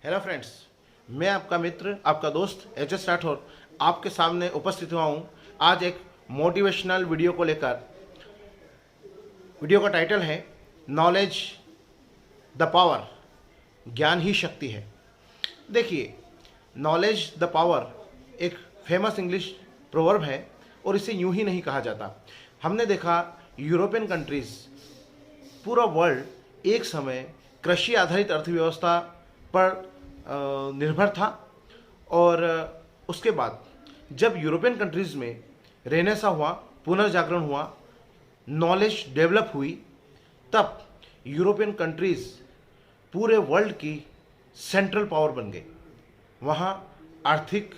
Hello friends, मैं आपका मित्र, आपका दोस्त एच.एस. राठौर आपके सामने उपस्थित हुआ हूँ आज एक मोटिवेशनल वीडियो को लेकर। वीडियो का टाइटल है नॉलेज द पावर, ज्ञान ही शक्ति है। देखिए, नॉलेज द पावर एक फेमस इंग्लिश प्रोवर्ब है और इसे यूं ही नहीं कहा जाता। हमने देखा यूरोपियन कंट्रीज, पूरा वर्ल्ड एक समय कृषि आधारित अर्थव्यवस्था पर निर्भर था और उसके बाद जब यूरोपियन कंट्रीज़ में रेनेसा हुआ, पुनर्जागरण हुआ, नॉलेज डेवलप हुई, तब यूरोपियन कंट्रीज़ पूरे वर्ल्ड की सेंट्रल पावर बन गई। वहाँ आर्थिक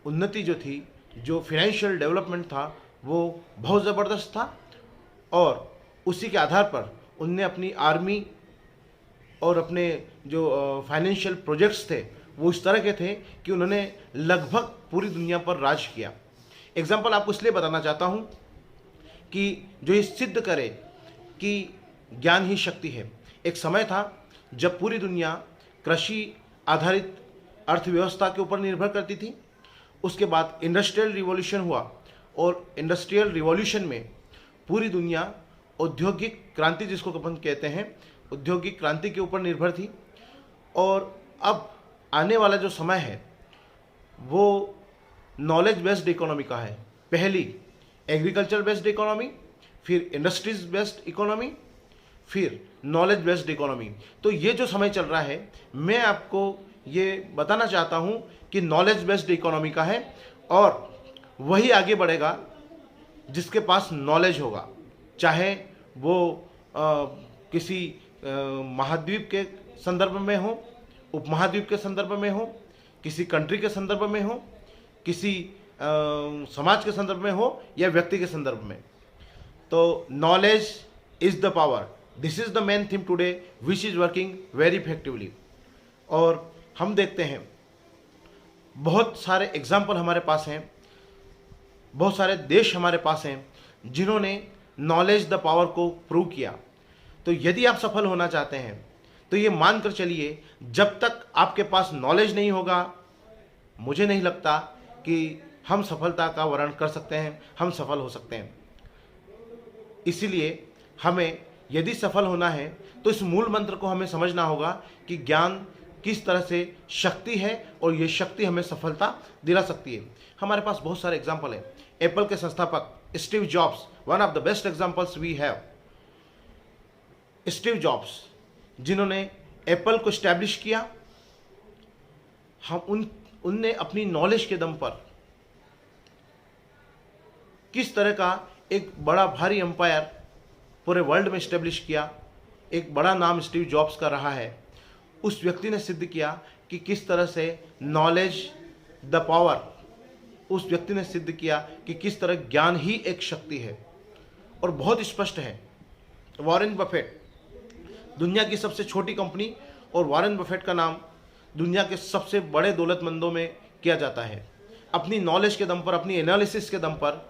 उन्नति जो थी, जो फाइनेंशियल डेवलपमेंट था, वो बहुत ज़बरदस्त था और उसी के आधार पर उनने अपनी आर्मी और अपने जो फाइनेंशियल प्रोजेक्ट्स थे वो इस तरह के थे कि उन्होंने लगभग पूरी दुनिया पर राज किया। एग्जाम्पल आपको इसलिए बताना चाहता हूँ कि जो ये सिद्ध करे कि ज्ञान ही शक्ति है। एक समय था जब पूरी दुनिया कृषि आधारित अर्थव्यवस्था के ऊपर निर्भर करती थी। उसके बाद इंडस्ट्रियल रिवॉल्यूशन हुआ और इंडस्ट्रियल रिवॉल्यूशन में पूरी दुनिया औद्योगिक क्रांति, जिसको अपन कहते हैं, औद्योगिक क्रांति के ऊपर निर्भर थी। और अब आने वाला जो समय है वो नॉलेज बेस्ड इकोनॉमी का है। पहली एग्रीकल्चर बेस्ड इकोनॉमी, फिर इंडस्ट्रीज बेस्ड इकोनॉमी, फिर नॉलेज बेस्ड इकोनॉमी। तो ये जो समय चल रहा है, मैं आपको ये बताना चाहता हूँ कि नॉलेज बेस्ड इकोनॉमी का है और वही आगे बढ़ेगा जिसके पास नॉलेज होगा, चाहे वो किसी महाद्वीप के संदर्भ में हो, उपमहाद्वीप के संदर्भ में हो, किसी कंट्री के संदर्भ में हो, किसी समाज के संदर्भ में हो या व्यक्ति के संदर्भ में। तो knowledge is the power, this is the main theme today which is working very effectively. और हम देखते हैं बहुत सारे एग्जाम्पल हमारे पास हैं, बहुत सारे देश हमारे पास हैं जिन्होंने नॉलेज द पावर को प्रूव किया। तो यदि आप सफल होना चाहते हैं तो ये मानकर चलिए, जब तक आपके पास नॉलेज नहीं होगा, मुझे नहीं लगता कि हम सफलता का वर्णन कर सकते हैं, हम सफल हो सकते हैं। इसीलिए हमें यदि सफल होना है तो इस मूल मंत्र को हमें समझना होगा कि ज्ञान किस तरह से शक्ति है और ये शक्ति हमें सफलता दिला सकती है। हमारे पास बहुत सारे एग्जाम्पल हैं। एप्पल के संस्थापक Steve Jobs, one of the best examples we have. Steve Jobs जिन्होंने एप्पल को स्टैब्लिश किया, उनने अपनी नॉलेज के दम पर किस तरह का एक बड़ा भारी एम्पायर पूरे वर्ल्ड में स्टैब्लिश किया। एक बड़ा नाम स्टीव जॉब्स का रहा है। उस व्यक्ति ने सिद्ध किया कि किस तरह से नॉलेज द पावर, उस व्यक्ति ने सिद्ध किया कि किस तरह ज्ञान ही एक शक्ति है और बहुत स्पष्ट है। वॉरेन बफेट, दुनिया की सबसे छोटी कंपनी, और वॉरेन बफेट का नाम दुनिया के सबसे बड़े दौलतमंदों में किया जाता है। अपनी नॉलेज के दम पर, अपनी एनालिसिस के दम पर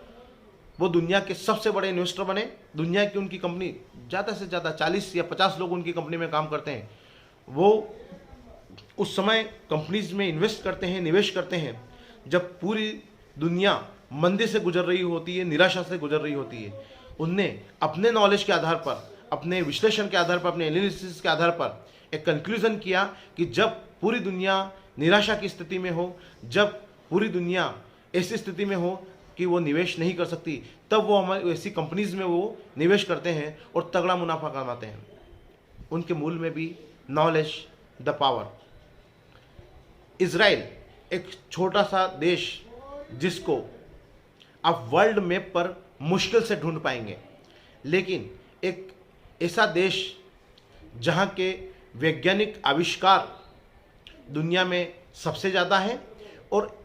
वो दुनिया के सबसे बड़े इन्वेस्टर बने। दुनिया की उनकी कंपनी, ज़्यादा से ज़्यादा 40 या 50 लोग उनकी कंपनी में काम करते हैं। वो उस समय कंपनीज में इन्वेस्ट करते हैं, निवेश करते हैं, जब पूरी दुनिया मंदी से गुजर रही होती है, निराशा से गुजर रही होती है। उनने अपने नॉलेज के आधार पर, अपने विश्लेषण के आधार पर, अपने एनालिसिस के आधार पर एक कंक्लूजन किया कि जब पूरी दुनिया निराशा की स्थिति में हो, जब पूरी दुनिया ऐसी स्थिति में हो कि वो निवेश नहीं कर सकती, तब वो हमारी ऐसी कंपनीज में वो निवेश करते हैं और तगड़ा मुनाफा कमाते हैं। उनके मूल में भी नॉलेज द पावर। इजराइल एक छोटा सा देश जिसको आप वर्ल्ड मैप पर मुश्किल से ढूंढ पाएंगे, लेकिन एक ऐसा देश जहाँ के वैज्ञानिक आविष्कार दुनिया में सबसे ज़्यादा है और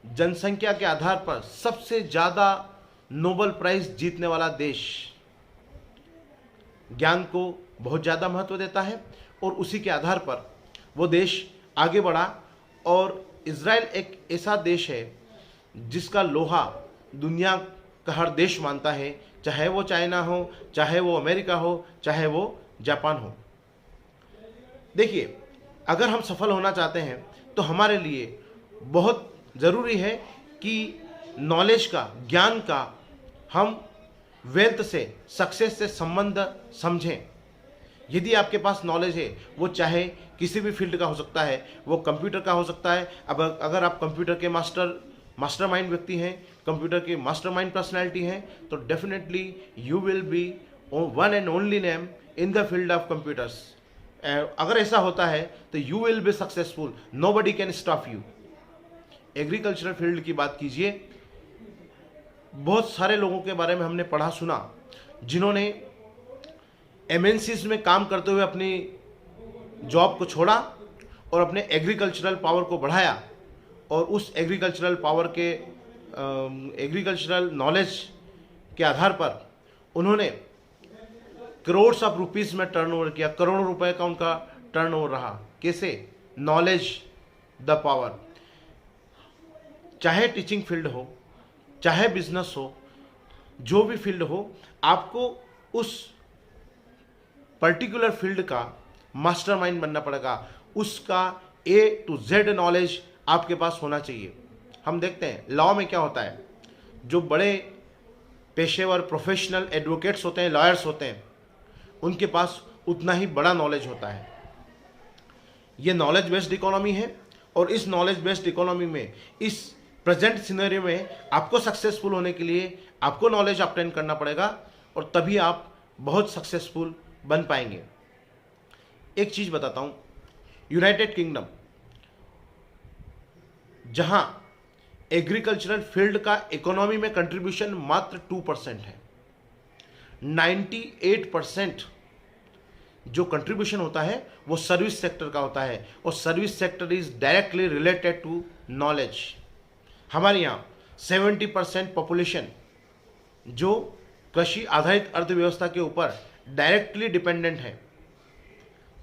जनसंख्या के आधार पर सबसे ज़्यादा नोबेल प्राइज जीतने वाला देश, ज्ञान को बहुत ज़्यादा महत्व देता है और उसी के आधार पर वो देश आगे बढ़ा। और इजराइल एक ऐसा देश है जिसका लोहा दुनिया का हर देश मानता है, चाहे वो चाइना हो, चाहे वो अमेरिका हो, चाहे वो जापान हो। देखिए, अगर हम सफल होना चाहते हैं तो हमारे लिए बहुत ज़रूरी है कि नॉलेज का, ज्ञान का हम वेल्थ से, सक्सेस से संबंध समझें। यदि आपके पास नॉलेज है, वो चाहे किसी भी फील्ड का हो सकता है, वो कंप्यूटर का हो सकता है। अब अगर आप कंप्यूटर के मास्टरमाइंड व्यक्ति हैं, कंप्यूटर के मास्टरमाइंड पर्सनैलिटी हैं, तो definitely you will be one and only name in the field of computers. अगर ऐसा होता है तो you will be successful, nobody can stop you. Agricultural field की बात कीजिए, बहुत सारे लोगों के बारे में हमने पढ़ा सुना जिन्होंने एमएनसीज में काम करते हुए अपनी जॉब को छोड़ा और अपने एग्रीकल्चरल पावर को बढ़ाया, और उस एग्रीकल्चरल पावर के एग्रीकल्चरल नॉलेज के आधार पर उन्होंने करोड़ ऑफ रुपीस में टर्नओवर किया, करोड़ों रुपए का उनका टर्नओवर रहा। कैसे? Knowledge the power. चाहे टीचिंग फील्ड हो, चाहे बिजनेस हो, जो भी फील्ड हो, आपको उस पर्टिकुलर फील्ड का मास्टरमाइंड बनना पड़ेगा। उसका A to Z नॉलेज आपके पास होना चाहिए। हम देखते हैं लॉ में क्या होता है, जो बड़े पेशेवर प्रोफेशनल एडवोकेट्स होते हैं, लॉयर्स होते हैं, उनके पास उतना ही बड़ा नॉलेज होता है। ये नॉलेज बेस्ड इकोनॉमी है, और इस नॉलेज बेस्ड इकोनॉमी में, इस प्रेजेंट सिनेरियो में आपको सक्सेसफुल होने के लिए आपको नॉलेज ऑब्टेन करना पड़ेगा, और तभी आप बहुत सक्सेसफुल बन पाएंगे। एक चीज बताता हूं, यूनाइटेड किंगडम, जहां एग्रीकल्चरल फील्ड का इकोनॉमी में कंट्रीब्यूशन मात्र 2% है, 98% जो कंट्रीब्यूशन होता है वो सर्विस सेक्टर का होता है, और service sector is directly related to knowledge. हमारे यहाँ 70% पॉपुलेशन जो कृषि आधारित अर्थव्यवस्था के ऊपर डायरेक्टली डिपेंडेंट है,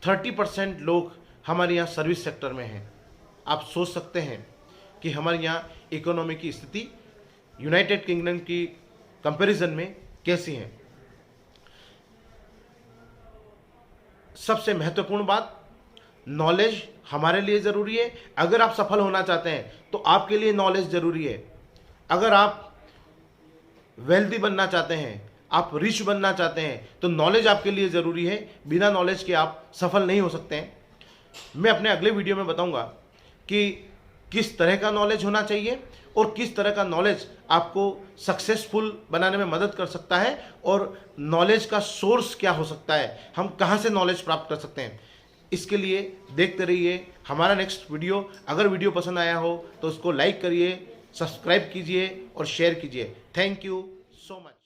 30% लोग हमारे यहाँ सर्विस सेक्टर में हैं। आप सोच सकते हैं कि हमारे यहाँ इकोनॉमी की स्थिति यूनाइटेड किंगडम की कंपैरिजन में कैसी है। सबसे महत्वपूर्ण बात, नॉलेज हमारे लिए ज़रूरी है। अगर आप सफल होना चाहते हैं तो आपके लिए नॉलेज ज़रूरी है। अगर आप वेल्दी बनना चाहते हैं, आप रिच बनना चाहते हैं, तो नॉलेज आपके लिए ज़रूरी है। बिना नॉलेज के आप सफल नहीं हो सकते हैं। मैं अपने अगले वीडियो में बताऊंगा कि किस तरह का नॉलेज होना चाहिए और किस तरह का नॉलेज आपको सक्सेसफुल बनाने में मदद कर सकता है, और नॉलेज का सोर्स क्या हो सकता है, हम कहाँ से नॉलेज प्राप्त कर सकते हैं। इसके लिए देखते रहिए हमारा नेक्स्ट वीडियो। अगर वीडियो पसंद आया हो तो उसको लाइक करिए, सब्सक्राइब कीजिए और शेयर कीजिए। Thank you so much.